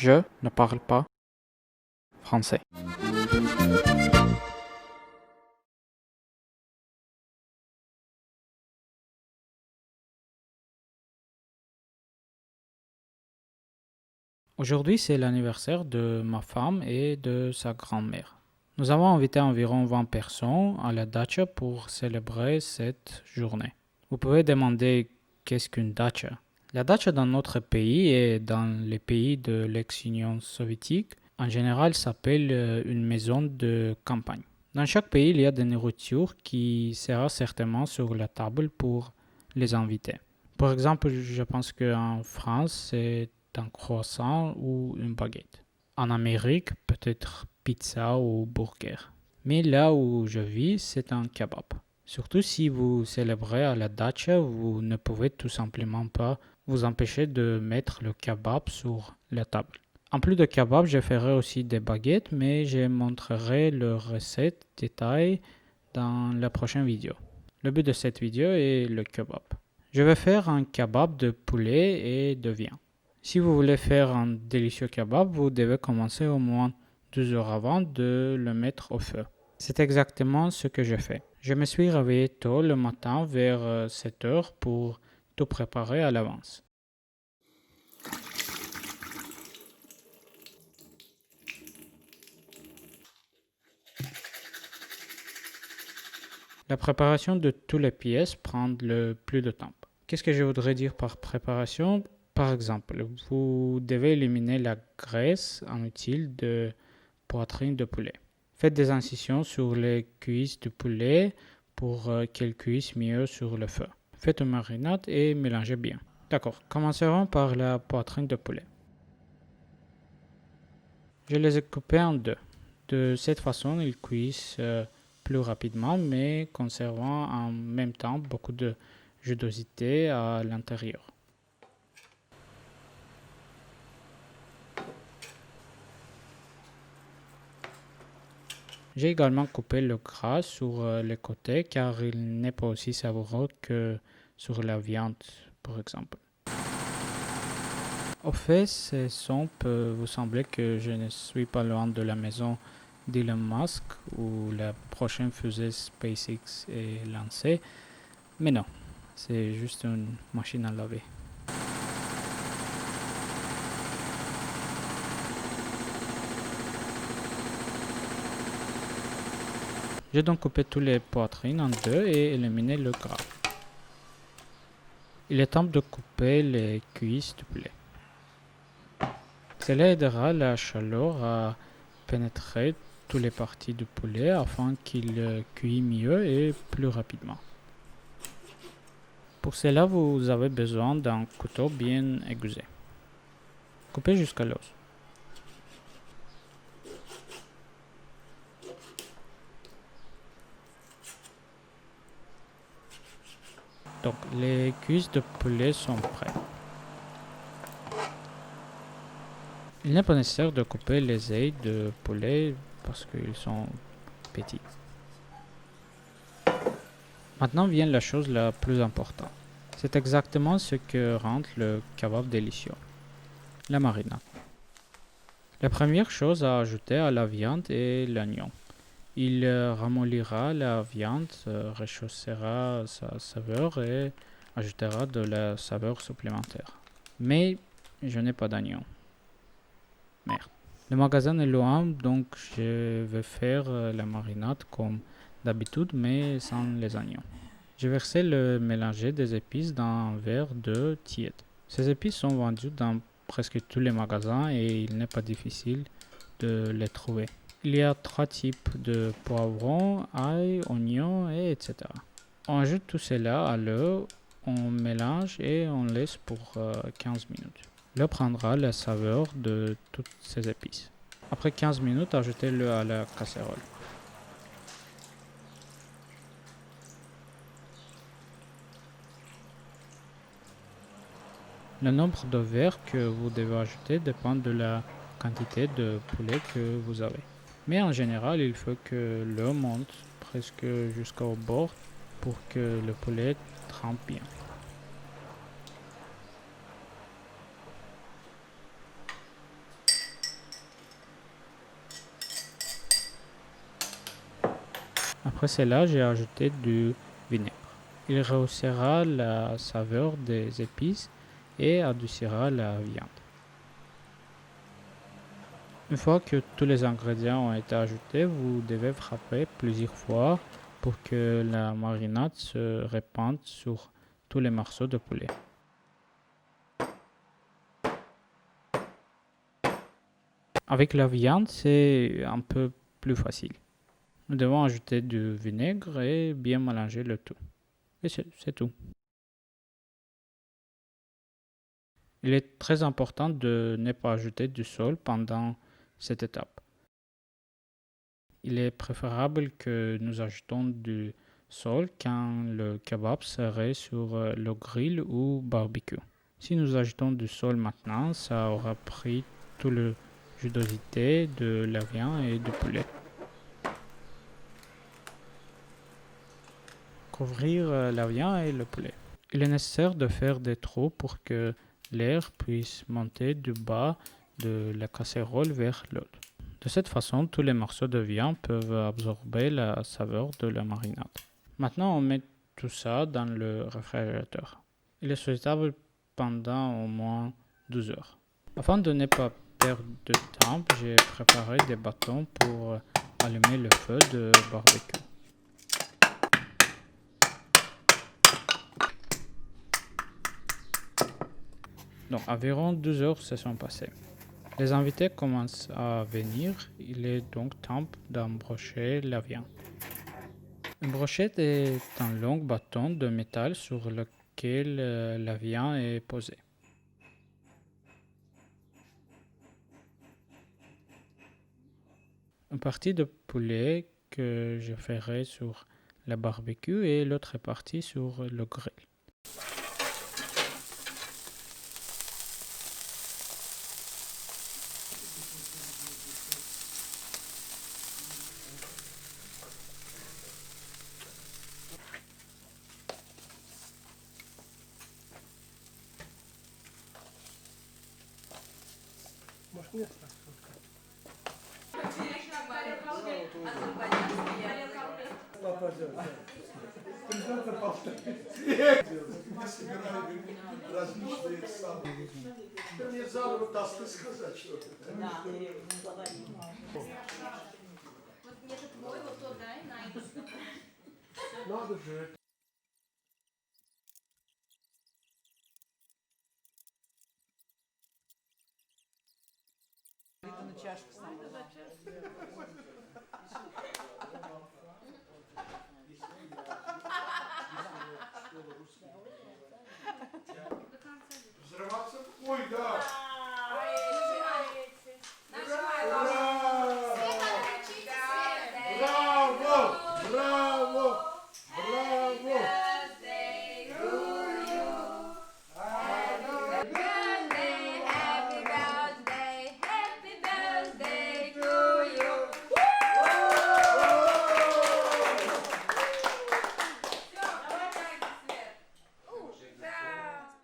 Je ne parle pas français. Aujourd'hui, c'est l'anniversaire de ma femme et de sa grand-mère. Nous avons invité environ 20 personnes à la dacha pour célébrer cette journée. Vous pouvez demander qu'est-ce qu'une dacha? La dacha dans notre pays et dans les pays de l'ex-Union soviétique, en général, s'appelle une maison de campagne. Dans chaque pays, il y a des nourritures qui sera certainement sur la table pour les invités. Par exemple, je pense qu'en France, c'est un croissant ou une baguette. En Amérique, peut-être pizza ou burger. Mais là où je vis, c'est un kebab. Surtout si vous célébrez à la dacha, vous ne pouvez tout simplement pas vous empêcher de mettre le kebab sur la table. En plus de kebab, je ferai aussi des baguettes, mais je montrerai leurs recettes détaillées dans la prochaine vidéo. Le but de cette vidéo est le kebab. Je vais faire un kebab de poulet et de viande. Si vous voulez faire un délicieux kebab, vous devez commencer au moins 2 heures avant de le mettre au feu. C'est exactement ce que je fais. Je me suis réveillé tôt le matin vers 7 heures pour tout préparer à l'avance. La préparation de toutes les pièces prend le plus de temps. Qu'est-ce que je voudrais dire par préparation? Par exemple, vous devez éliminer la graisse inutile de poitrine de poulet. Faites des incisions sur les cuisses du poulet pour qu'elles cuisent mieux sur le feu. Faites une marinade et mélangez bien. D'accord, commencerons par la poitrine de poulet. Je les ai coupés en deux. De cette façon, ils cuisent plus rapidement, mais conservant en même temps beaucoup de judosité à l'intérieur. J'ai également coupé le gras sur les côtés car il n'est pas aussi savoureux que sur la viande, par exemple. Au fait, ce son peut vous sembler que je ne suis pas loin de la maison d'Elon Musk où la prochaine fusée SpaceX est lancée, mais non, c'est juste une machine à laver. J'ai donc coupé toutes les poitrines en deux et éliminé le gras. Il est temps de couper les cuisses du poulet. Cela aidera la chaleur à pénétrer toutes les parties du poulet afin qu'il cuise mieux et plus rapidement. Pour cela, vous avez besoin d'un couteau bien aiguisé. Coupez jusqu'à l'os. Donc, les cuisses de poulet sont prêtes. Il n'est pas nécessaire de couper les ailes de poulet parce qu'ils sont petits. Maintenant vient la chose la plus importante. C'est exactement ce que rend le kebab délicieux. La marinade. La première chose à ajouter à la viande est l'oignon. Il ramollira la viande, réchauffera sa saveur et ajoutera de la saveur supplémentaire. Mais je n'ai pas d'oignon. Merde. Le magasin est loin, donc je vais faire la marinade comme d'habitude, mais sans les oignons. J'ai versé le mélange des épices dans un verre d'eau tiède. Ces épices sont vendues dans presque tous les magasins et il n'est pas difficile de les trouver. Il y a 3 types de poivrons, ail, oignons, etc. On ajoute tout cela à l'eau, on mélange et on laisse pour 15 minutes. L'eau prendra la saveur de toutes ces épices. Après 15 minutes, ajoutez-le à la casserole. Le nombre de verres que vous devez ajouter dépend de la quantité de poulet que vous avez. Mais en général, il faut que l'eau monte presque jusqu'au bord pour que le poulet trempe bien. Après cela, j'ai ajouté du vinaigre. Il rehaussera la saveur des épices et adoucira la viande. Une fois que tous les ingrédients ont été ajoutés, vous devez frapper plusieurs fois pour que la marinade se répande sur tous les morceaux de poulet. Avec la viande, c'est un peu plus facile. Nous devons ajouter du vinaigre et bien mélanger le tout. Et c'est tout. Il est très important de ne pas ajouter du sel pendant cette étape. Il est préférable que nous ajoutons du sel quand le kebab serait sur le grill ou barbecue. Si nous ajoutons du sel maintenant, ça aura pris toute la judosité de la viande et du poulet. Couvrir la viande et le poulet. Il est nécessaire de faire des trous pour que l'air puisse monter du bas de la casserole vers l'eau. De cette façon, tous les morceaux de viande peuvent absorber la saveur de la marinade. Maintenant, on met tout ça dans le réfrigérateur. Il est souhaitable pendant au moins 12 heures. Afin de ne pas perdre de temps, j'ai préparé des bâtons pour allumer le feu de barbecue. Donc, environ 12 heures se sont passées. Les invités commencent à venir, il est donc temps d'embrocher la viande. Une brochette est un long bâton de métal sur lequel la viande est posée. Une partie de poulet que je ferai sur la barbecue et l'autre partie sur le grill. Ой, да.